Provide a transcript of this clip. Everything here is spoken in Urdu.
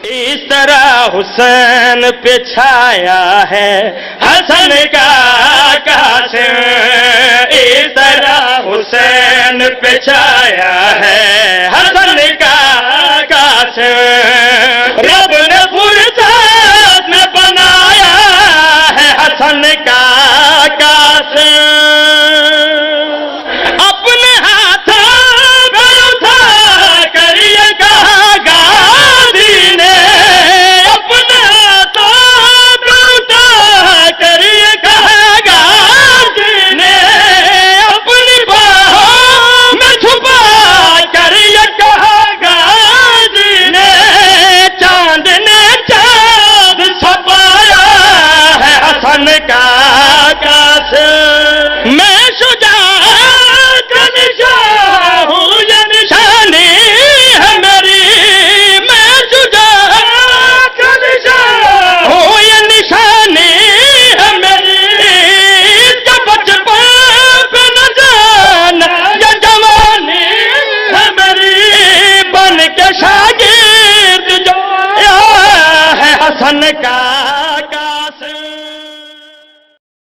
اس طرح حسین پہ چھایا ہے حسن کا قاسم، اس طرح حسین پہ چھایا ہے حسن کا قاسم،